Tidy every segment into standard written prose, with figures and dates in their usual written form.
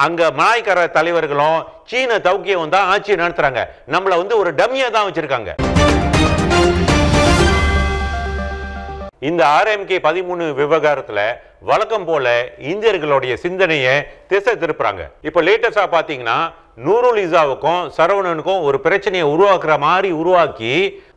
அங்க மலாய்க்கார தலைவர்களும் சீன தௌக்கியம் தான் ஆட்சி நடத்துறாங்க. நம்மள வந்து ஒரு டம்மியா தான் வச்சிருக்காங்க. இந்த RMK 13 விவகாரத்துல வழக்கம் போல இந்தியர்களுடைய சிந்தனையை திசை திருப்புறாங்க. இப்ப லேட்டஸ்டா பாத்தீங்கன்னா நூருல் இசாவுக்கும் சரவணனுக்கும் ஒரு பிரச்சனையை உருவாக்குற மாதிரி உருவாக்கி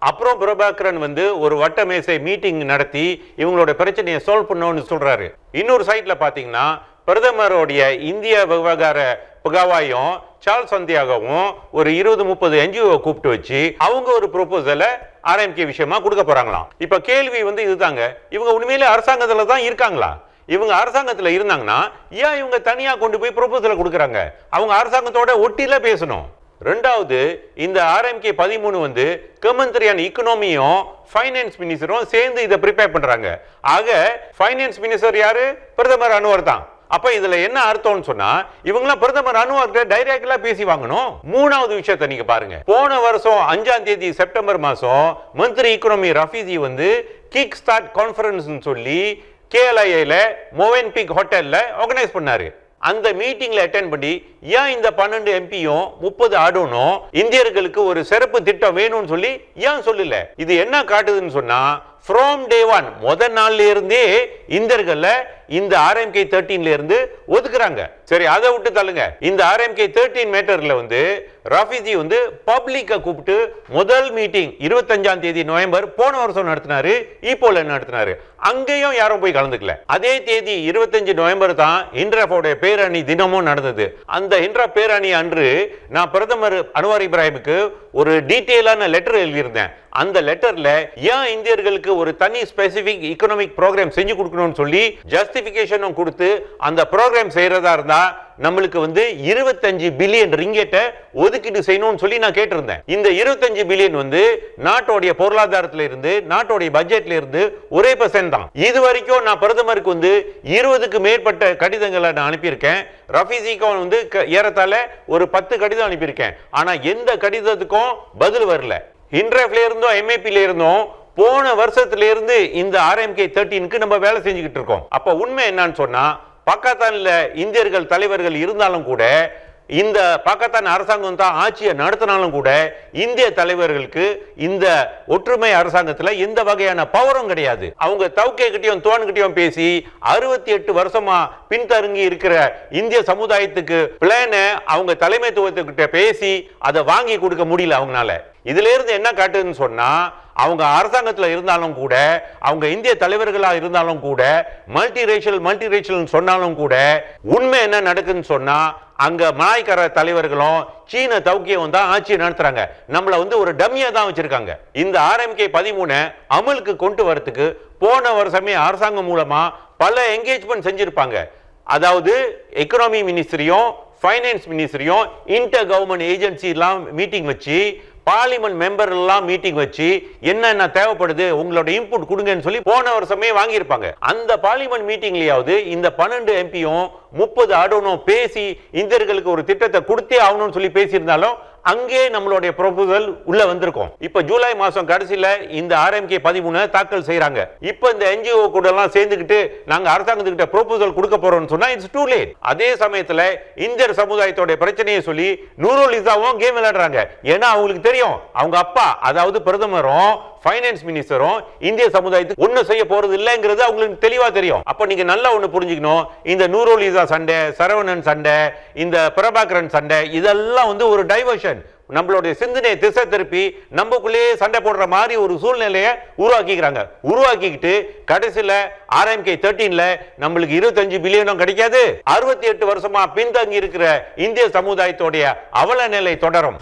அப்புறம் பிரபாகரன் வந்து ஒரு வட்ட மேசை மீட்டிங் நடத்தி இவங்களோட பிரச்சனையை சால்வ் பண்ணணும்னு சொல்றாரு. இன்னொரு சைட்ல பாத்தீங்கன்னா பிரதமருடைய இந்திய விவகார புகாவாயும் சார்ல்ஸ் சந்தியாகவும் ஒரு 20-30 NGO கூப்பிட்டு வச்சு அவங்க ஒரு ப்ரொபோசலை RMK விஷயமா கொடுக்க போறாங்களாம். இப்ப கேள்வி வந்து இதுதாங்க, இவங்க உண்மையிலே அரசாங்கத்துல தான் இருக்காங்களா? இவங்க அரசாங்கத்துல இருந்தாங்கன்னா ஏன் இவங்க தனியா கொண்டு போய் ப்ரொபோசலை கொடுக்கறாங்க? அவங்க அரசாங்கத்தோட ஒட்டில பேசணும். ரெண்டாவது, இந்த RMK 13 வந்து கமெண்ட்ரியான் இக்கனாமியும் ஃபைனான்ஸ் மினிஸ்டரும் சேர்ந்து இதை ப்ரிப்பேர் பண்றாங்க. ஆக ஃபைனான்ஸ் மினிஸ்டர் யாரு? பிரதமர் அன்வர் தான். அப்ப இதுல என்ன அர்த்தம்னு சொன்னா இவங்களாம் பிரதமர் அன்வர்கிட்ட டைரக்டா பேசி வாங்கணும். மூணாவது விஷயத்தை நீங்க பாருங்க. போன வருஷம் 5ஆம் தேதி செப்டம்பர் மாசம் மந்திரி இக்கனாமி ரஃபீசி வந்து கிக் ஸ்டார்ட் கான்ஃபரன்ஸ் சொல்லி KLIA மோவன்பீக் ஹோட்டல்ல ஆர்கனைஸ் பண்ணாரு. அந்த மீட்டிங்ல அட்டெண்ட் பண்ணி ஏன் இந்த 12 MPயும் 30 ஆடணும் இந்தியர்களுக்கு ஒரு சிறப்பு திட்டம் வேணும்னு சொல்லி ஏன் சொல்லல? இது என்ன காட்டுதுன்னு சொன்னா ஃப்ரம் டே 1 முதல் நாள்ல இருந்தே இந்தியர்கள இந்த RMK 13ல இருந்து ஒதுக்குறாங்க. சரி, அதை விட்டு தள்ளுங்க. இந்த RMK 13 மேட்டர்ல வந்து ரஃபீசி வந்து பப்ளிக்க கூப்பிட்டு முதல் மீட்டிங் 25ஆம் தேதி நவம்பர் போன வருஷம் நடத்தினாரு. இப்போல நடத்தினாரு. அங்கேயும் யாரும் போய் கலந்துக்கல. அதே தேதி 25 நவம்பர் தான் இன்ட்ராஃபோட பேரணி தினமும் நடந்தது. அந்த இன்ட்ரா பேரணி அன்று நான் பிரதமர் அன்வர் இப்ராஹிமுக்கு ஒரு டீட்டெயிலான லெட்டர் எழுதியிருந்தேன். அந்த லெட்டர்ல ஏன் இந்தியர்களுக்கு ஒரு தனி ஸ்பெசிபிக் எகனாமிக் ப்ரோக்ராம் செஞ்சு கொடுக்கணும்னு சொல்லி ஜஸ்டிபிகேஷனும் கொடுத்து அந்த ப்ரோக்ராம் செய்யறதா இருந்தா நம்மளுக்கு வந்து 25 பில்லியன் ரிங்கெட்டை ஒதுக்கீடு செய்யணும்னு சொல்லி நான் கேட்டிருந்தேன். இந்த 25 பில்லியன் வந்து நாட்டோடைய பொருளாதாரத்துல இருந்து நாட்டோடைய பட்ஜெட்ல இருந்து ஒரே % தான். இது வரைக்கும் நான் பிரதமருக்கு வந்து 20க்கு மேற்பட்ட கடிதங்களை நான் அனுப்பியிருக்கேன். ரஃபீசிக்கும் வந்து ஏறத்தாழ ஒரு 10 கடிதம் அனுப்பியிருக்கேன். ஆனா எந்த கடிதத்துக்கும் பதில் வரல. இன்ட்ராஃப்ல இருந்தோம் MAPல இருந்தோம் போன வருஷத்துல இருந்து இந்த RMK 13க்கு நம்ம வேலை செஞ்சுக்கிட்டு இருக்கோம். அப்ப உண்மை என்னன்னு சொன்னா பாகிஸ்தான்ல இந்தியர்கள் தலைவர்கள் இருந்தாலும் கூட இந்த பாகிஸ்தான் அரசாங்கம் தான் ஆட்சியை நடத்தினாலும் கூட இந்திய தலைவர்களுக்கு இந்த ஒற்றுமை அரசாங்கத்துல எந்த வகையான பவரும் கிடையாது. அவங்க தௌக்கே கிட்டயும் தோன் கிட்டயும் பேசி 68 வருஷமா பின்தங்கி இருக்கிற இந்திய சமுதாயத்துக்கு பிளான அவங்க தலைமைத்துவத்துக்கிட்ட பேசி அதை வாங்கி கொடுக்க முடியல அவங்களால. இதுல இருந்து என்ன காட்டுதுன்னு சொன்னா அவங்க அரசாங்கத்துல இருந்தாலும் கூட அவங்க இந்திய தலைவர்களா இருந்தாலும் கூட மல்டி ரேஷியல் சொன்னாலும் கூட உண்மை என்ன நடக்குதுன்னு சொன்னா அங்க மலாய்க்கார தலைவர்களும் சீன தௌக்கியம் தான் ஆட்சி நடத்துறாங்க. நம்மள வந்து ஒரு டம்மியா தான் வச்சிருக்காங்க. இந்த RMK 13 அமலுக்கு கொண்டு வரதுக்கு போன வருஷமே அரசாங்கம் மூலமா பல என்கேஜ்மெண்ட் செஞ்சிருப்பாங்க. அதாவது எக்கனாமி மினிஸ்ட்ரியும் ஃபைனான்ஸ் மினிஸ்ட்ரியும் இன்டர் கவர்மெண்ட் ஏஜென்சி எல்லாம் மீட்டிங் வச்சு பார்லிமெண்ட் மெம்பர் எல்லாம் மீட்டிங் வச்சு என்ன தேவைப்படுது உங்களோட இன்புட் கொடுங்கன்னு சொல்லி போன வருஷமே வாங்கியிருப்பாங்க. அந்த பார்லிமெண்ட் மீட்டிங்லயாவது இந்த 12 MPயும் 30 ஆடணும் பேசி இந்தியர்களுக்கு ஒரு திட்டத்தை கொடுத்தே ஆகணும்னு சொல்லி பேசியிருந்தாலும் அங்கே நம்மளுடைய ப்ரொபோசல் உள்ள வந்திருக்கும். இப்ப ஜூலை மாசம் கடைசியில இந்த RMK 13 தாக்கல் செய்யறாங்க. இப்ப இந்த NGO கூட எல்லாம் சேர்ந்துக்கிட்டு நாங்க அரசாங்கத்துக்கிட்ட ப்ரொபோசல் கொடுக்க போறோம்னு சொன்னா இட்ஸ் டூ லேட். அதே சமயத்துல இந்தியர் சமுதாயத்தோட பிரச்சனையை சொல்லி நூருல் இசாவும் கேம் விளையாடுறாங்க. ஏன்னா அவங்களுக்கு தெரியும் அவங்க அப்பா அதாவது பிரதமரும் ஃபைனான்ஸ் மினிஸ்டரும் இந்திய சமுதாயத்துக்கு ஒண்ணு செய்ய போறது இல்லைங்கிறது அவங்களுக்கு தெளிவா தெரியும். அப்ப நீங்க நல்லா ஒண்ணு புரிஞ்சுக்கணும், இந்த நூருல் இசா சண்டை, சரவணன் சண்டை, இந்த பிரபாகரன் சண்டை இதெல்லாம் வந்து ஒரு டைவர்ஷன். நம்மளுடைய சிந்தனையை திசை திருப்பி நமக்குள்ளே சண்டை போடுற மாதிரி ஒரு சூழ்நிலையை உருவாக்கிக்கிட்டு கடைசியில RMK 13ல நம்மளுக்கு 25 பில்லியனும் கிடைக்காது. 68 வருஷமா பின்தங்கி இருக்கிற இந்திய சமுதாயத்தோடைய அவல நிலை தொடரும்.